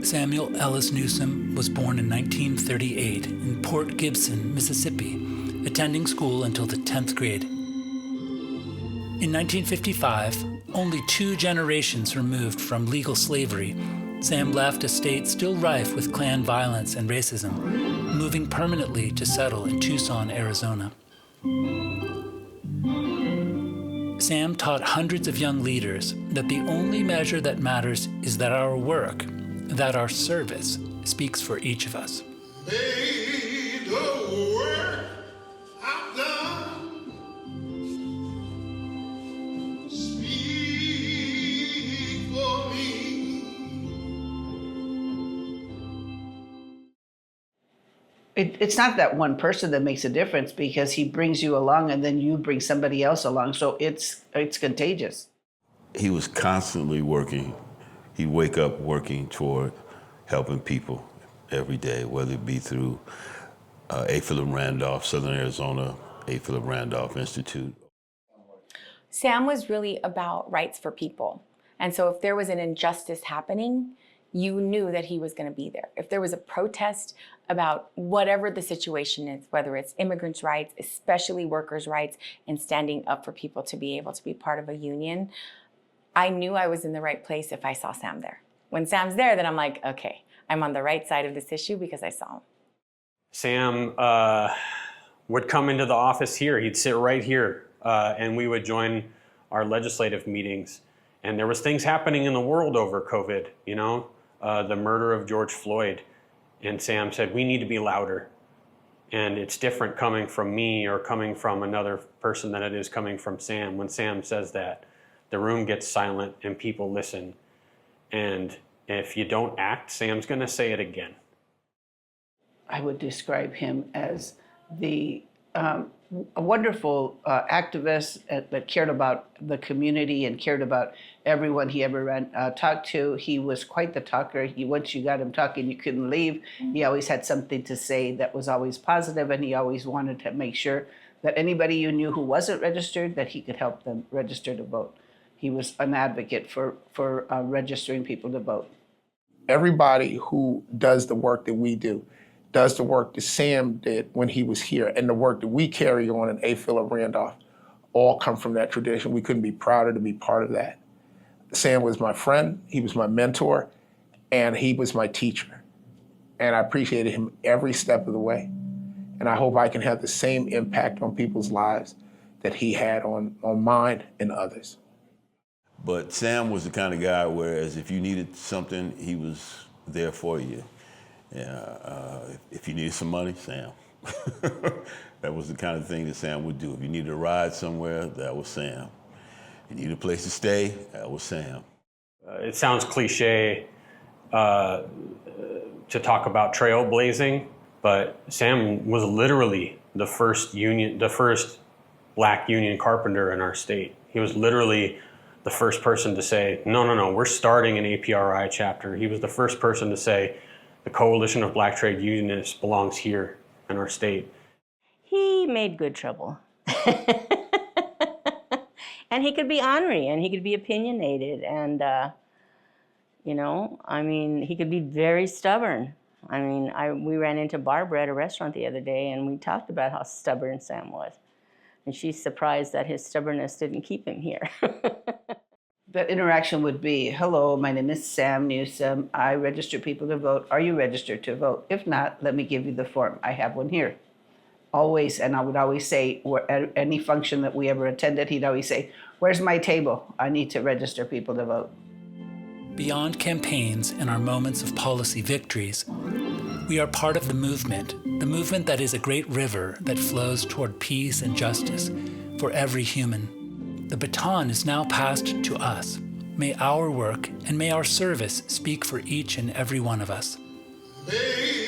Samuel Ellis Newsome was born in 1938 in Port Gibson, Mississippi, attending school until the 10th grade. In 1955, only 2 generations removed from legal slavery, Sam left a state still rife with Klan violence and racism, moving permanently to settle in Tucson, Arizona. Sam taught hundreds of young leaders that the only measure that matters is that our work, that our service, speaks for each of us. May the work I've done speak for me. It's not that one person that makes a difference, because he brings you along and then you bring somebody else along. So it's contagious. He was constantly working. He'd wake up working toward helping people every day, whether it be through A. Philip Randolph, Southern Arizona, A. Philip Randolph Institute. Sam was really about rights for people. And so if there was an injustice happening, you knew that he was going to be there. If there was a protest about whatever the situation is, whether it's immigrants' rights, especially workers' rights, and standing up for people to be able to be part of a union, I knew I was in the right place if I saw Sam there. When Sam's there, then I'm like, okay, I'm on the right side of this issue because I saw him. Sam would come into the office here. He'd sit right here, and we would join our legislative meetings. And there was things happening in the world over COVID, you know, the murder of George Floyd. And Sam said, we need to be louder. And it's different coming from me or coming from another person than it is coming from Sam. When Sam says that, the room gets silent and people listen. And if you don't act, Sam's going to say it again. I would describe him as a wonderful activist that cared about the community and cared about everyone he ever talked to. He was quite the talker. Once you got him talking, you couldn't leave. He always had something to say that was always positive, and he always wanted to make sure that anybody you knew who wasn't registered, that he could help them register to vote. He was an advocate for registering people to vote. Everybody who does the work that we do does the work that Sam did when he was here, and the work that we carry on in A. Philip Randolph all come from that tradition. We couldn't be prouder to be part of that. Sam was my friend, he was my mentor, and he was my teacher. And I appreciated him every step of the way. And I hope I can have the same impact on people's lives that he had on mine and others. But Sam was the kind of guy, whereas if you needed something, he was there for you. If you needed some money, Sam. That was the kind of thing that Sam would do. If you needed a ride somewhere, that was Sam. You needed a place to stay, that was Sam. It sounds cliche to talk about trailblazing, but Sam was literally the first black union carpenter in our state. He was literally the first person to say, no, we're starting an APRI chapter. He was the first person to say, the Coalition of Black Trade Unionists belongs here in our state. He made good trouble. And he could be ornery, and he could be opinionated, and, he could be very stubborn. We ran into Barbara at a restaurant the other day, and we talked about how stubborn Sam was. And she's surprised that his stubbornness didn't keep him here. That interaction would be, hello, my name is Sam Newsome. I register people to vote. Are you registered to vote? If not, let me give you the form. I have one here. Always, and I would always say, at any function that we ever attended, he'd always say, where's my table? I need to register people to vote. Beyond campaigns and our moments of policy victories, we are part of the movement that is a great river that flows toward peace and justice for every human. The baton is now passed to us. May our work and may our service speak for each and every one of us. May